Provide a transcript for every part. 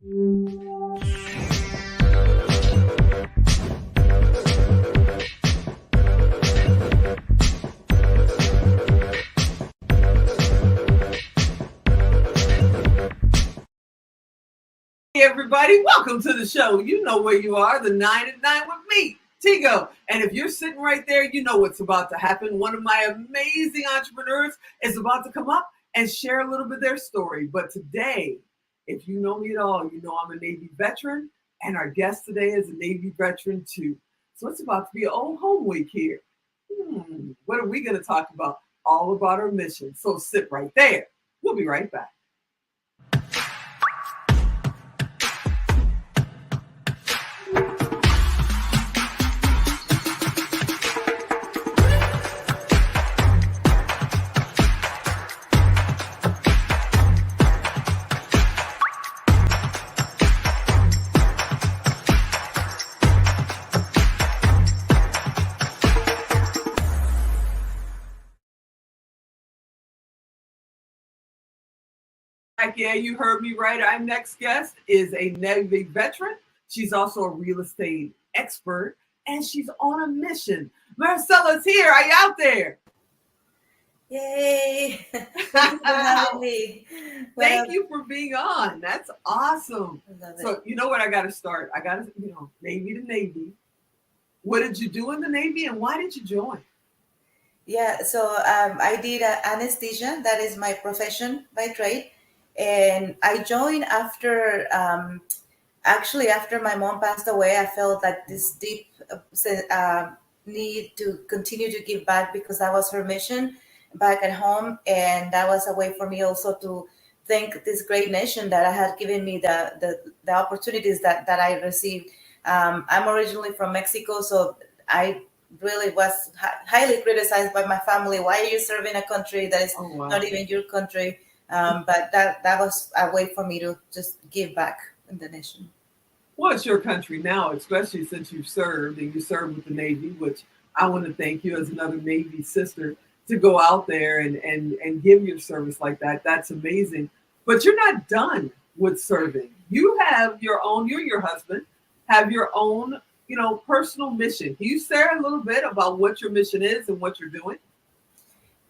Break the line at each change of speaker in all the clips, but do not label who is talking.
Hey everybody, welcome to the show. You know where you are, the 9 at 9 with me, Tigo. And if you're sitting right there, you know what's about to happen. One of my amazing entrepreneurs is about to come up and share a little bit of their story. But today, if you know me at all, you know I'm a Navy veteran, and our guest today is a Navy veteran too. So it's about to be an old home week here. What are we going to talk about? All about our mission. So sit right there. We'll be right back. Yeah, you heard me right. Our next guest is a Navy veteran. She's also a real estate expert, and she's on a mission. Maricela's here. Are you out there?
Yay! Thank you for having me.
Thank you for being on. That's awesome. So you know what? I got to start. I got to, Navy to Navy. What did you do in the Navy, and why did you join?
Yeah, so I did anesthesia. That is my profession by trade. And I joined after, actually, after my mom passed away. I felt like this deep need to continue to give back because that was her mission back at home. And that was a way for me also to thank this great nation that had given me the opportunities that I received. I'm originally from Mexico, so I really was highly criticized by my family. Why are you serving a country that is not even your country? But that was a way for me to just give back in the nation.
Well, it's your country now, especially since you've served and you served with the Navy, which I want to thank you as another Navy sister to go out there and give your service like that. That's amazing. But you're not done with serving. You have your own, you and your husband have your own, personal mission. Can you share a little bit about what your mission is and what you're doing?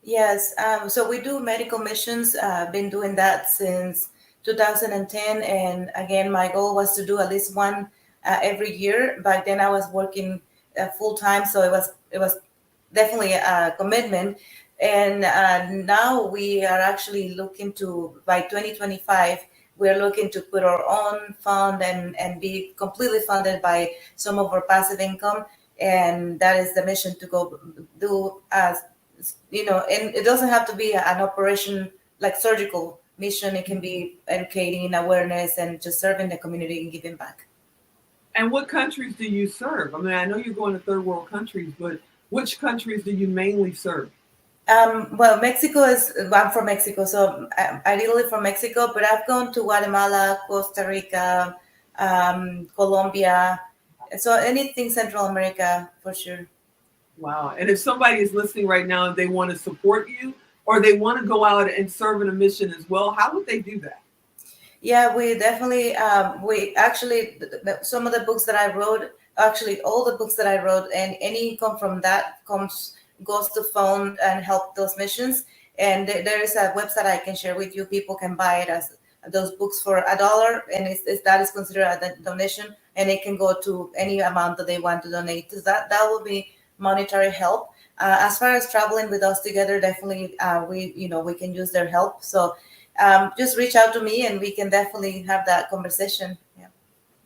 Yes, so we do medical missions. I've been doing that since 2010, and again, my goal was to do at least one every year. Back then, I was working full time, so it was definitely a commitment. And now we are actually looking to, by 2025, we're looking to put our own fund and be completely funded by some of our passive income, and that is the mission to go do as. And it doesn't have to be an operation like surgical mission. It can be educating, awareness, and just serving the community and giving back.
And what countries do you serve? I mean, I know you're going to third world countries, but which countries do you mainly serve?
Well, I'm from Mexico, so ideally from Mexico, but I've gone to Guatemala, Costa Rica, Colombia, so anything Central America for sure.
Wow. And if somebody is listening right now and they want to support you or they want to go out and serve in a mission as well, how would they do that?
Yeah, we definitely, we actually, some of the books that I wrote, actually all the books that I wrote, and any income from that goes to fund and help those missions. And there is a website I can share with you. People can buy it as those books for $1, and that is considered a donation, and it can go to any amount that they want to donate. So that will be monetary help. As far as traveling with us together, definitely we can use their help. So just reach out to me and we can definitely have that conversation. Yeah.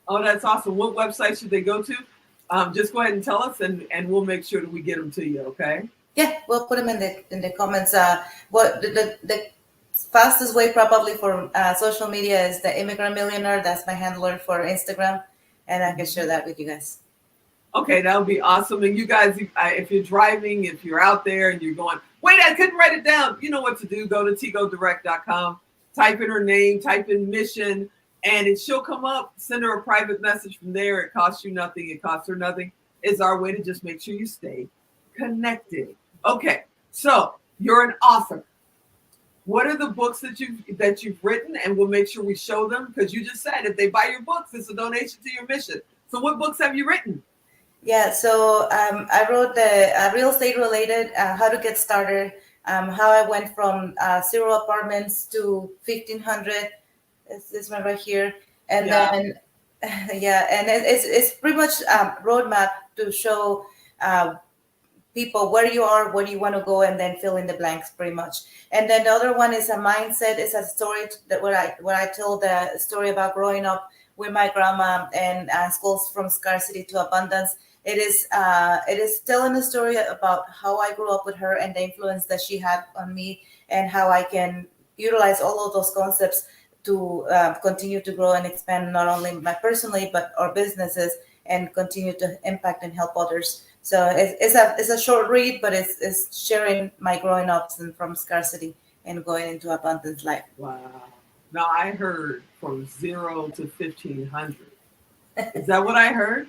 Oh, that's awesome. What website should they go to? Just go ahead and tell us, and we'll make sure that we get them to you. Okay.
Yeah, we'll put them in the comments. What the fastest way probably for social media is the Immigrant Millionaire. That's my handler for Instagram, and I can share that with you guys.
Okay, that would be awesome. And you guys, if you're driving, if you're out there and you're going, wait, I couldn't write it down. You know what to do. Go to tigodirect.com, type in her name, type in mission, and she'll come up. Send her a private message from there. It costs you nothing. It costs her nothing. It's our way to just make sure you stay connected. Okay, so you're an author. What are the books that you've written, and we'll make sure we show them, because you just said if they buy your books, it's a donation to your mission. So what books have you written?
Yeah, so I wrote the real estate related, how to get started, how I went from 0 apartments to 1,500. It's this one right here, and
Yeah.
then yeah, and it's pretty much roadmap to show uh, people where you are, where you want to go, and then fill in the blanks pretty much. And then the other one is a mindset. It's a story that where I told the story about growing up with my grandma and schools from scarcity to abundance. It is telling a story about how I grew up with her and the influence that she had on me, and how I can utilize all of those concepts to continue to grow and expand not only my personally but our businesses, and continue to impact and help others. So it's a short read, but it's sharing my growing ups and from scarcity and going into abundance life.
Wow. Now I heard from 0 to 1,500. Is that what I heard?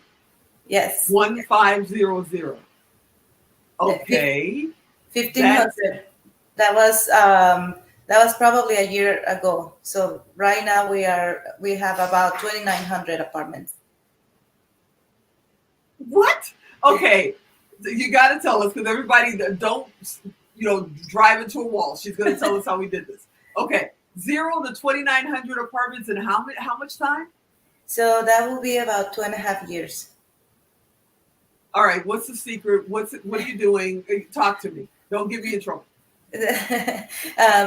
Yes.
1,500. Okay.
1,500. That was probably a year ago. So right now we have about 2,900 apartments.
What? Okay. You got to tell us, because everybody don't, drive into a wall. She's going to tell us how we did this. Okay. 0 to 2,900 apartments in how much time?
So that will be about 2.5 years.
All right. What's the secret? What are you doing? Talk to me. Don't get me in trouble.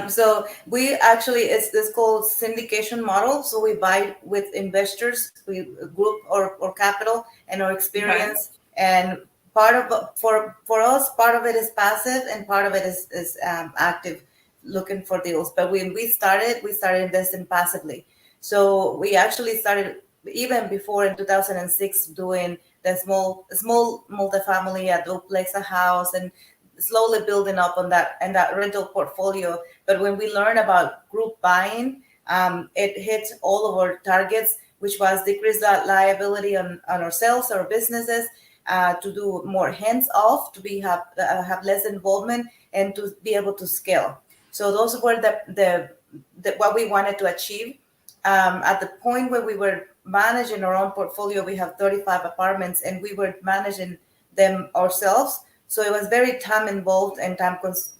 So we actually, it's this called syndication model. So we buy with investors, we group or capital and our experience. Okay. And part of for us, part of it is passive and part of it is active, looking for deals. But when we started investing passively. So we actually started even before in 2006 doing the small multifamily, a duplex, a house, and slowly building up on that and that rental portfolio. But when we learn about group buying, it hits all of our targets, which was decrease that liability on ourselves, our businesses, to do more hands off, to have less involvement, and to be able to scale. So those were the what we wanted to achieve. At the point where we were managing our own portfolio, we have 35 apartments, and we were managing them ourselves. So it was very time involved and time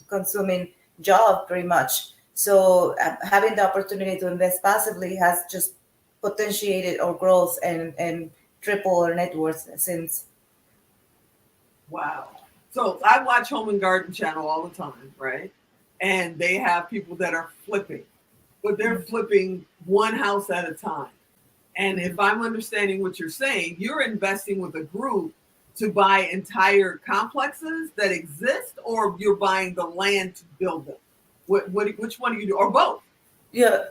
consuming job pretty much. So having the opportunity to invest passively has just potentiated our growth and triple our net worth since.
Wow. So I watch Home and Garden Channel all the time, right? And they have people that are flipping, but they're flipping one house at a time. And if I'm understanding what you're saying, you're investing with a group to buy entire complexes that exist, or you're buying the land to build them? Which one do you do, or both?
Yeah.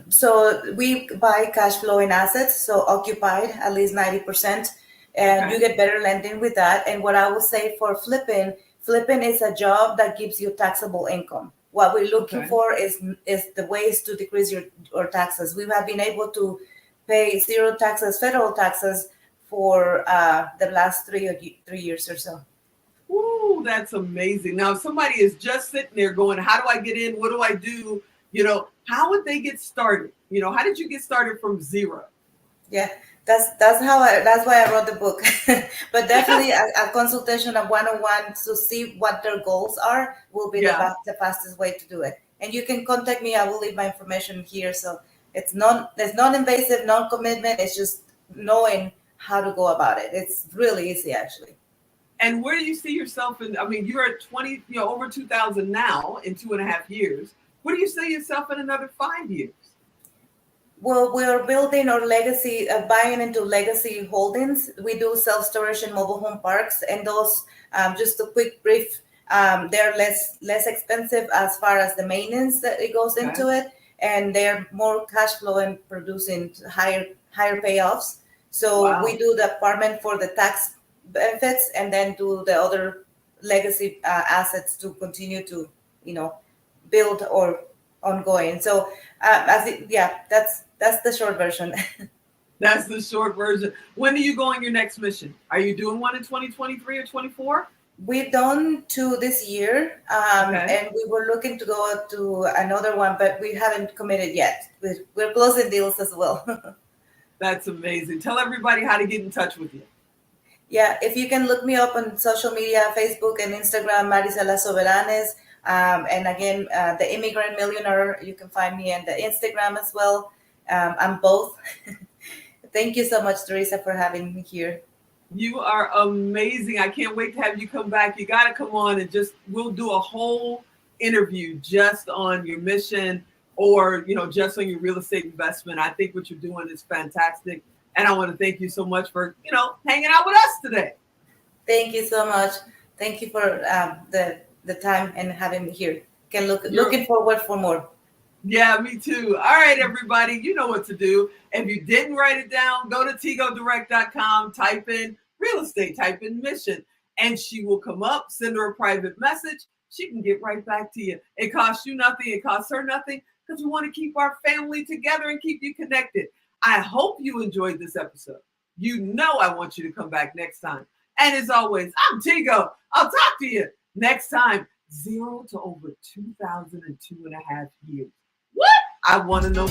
So we buy cash flowing assets, so occupied at least 90%, and okay, you get better lending with that. And what I will say for flipping is a job that gives you taxable income. What we're looking for is the ways to decrease your taxes. We have been able to pay zero taxes, federal taxes, for the last 3 years or so.
Ooh, that's amazing. Now, if somebody is just sitting there going, how do I get in? What do I do? How would they get started? How did you get started from zero?
Yeah, that's why I wrote the book. But definitely a consultation, a one-on-one to see what their goals are will be the fastest way to do it. And you can contact me. I will leave my information here. So it's non-invasive, non-commitment. It's just knowing how to go about it. It's really easy, actually.
And where do you see yourself in? I mean, you're at 20, over 2,000 now in 2.5 years. Where do you see yourself in another 5 years?
Well, we're building our legacy, buying into legacy holdings. We do self-storage and mobile home parks, and those, just a quick brief, they're less expensive as far as the maintenance that it goes into it, and they're more cash flow and producing higher payoffs. So we do the apartment for the tax benefits, and then do the other legacy assets to continue to, build or ongoing. So that's the short version.
That's the short version. When are you going your next mission? Are you doing one in 2023 or 24?
We've done 2 this year,
Okay.
and we were looking to go to another one, but we haven't committed yet. We're closing deals as well.
That's amazing. Tell everybody how to get in touch with you.
Yeah, if you can look me up on social media, Facebook and Instagram, Maricela Soberanes. And again, the Immigrant Millionaire, you can find me on the Instagram as well. I'm both. Thank you so much, Teresa, for having me here.
You are amazing. I can't wait to have you come back. You got to come on and we'll do a whole interview just on your mission or, just on your real estate investment. I think what you're doing is fantastic. And I want to thank you so much for, hanging out with us today.
Thank you so much. Thank you for the time and having me here.
You're
Looking forward for more.
Yeah, me too. All right, everybody, you know what to do. If you didn't write it down, go to tigodirect.com, type in real estate, type in mission, and she will come up, send her a private message. She can get right back to you. It costs you nothing. It costs her nothing because we want to keep our family together and keep you connected. I hope you enjoyed this episode. You know I want you to come back next time. And as always, I'm Tigo. I'll talk to you next time. 0 to over 2,002.5 years. What? I want to know.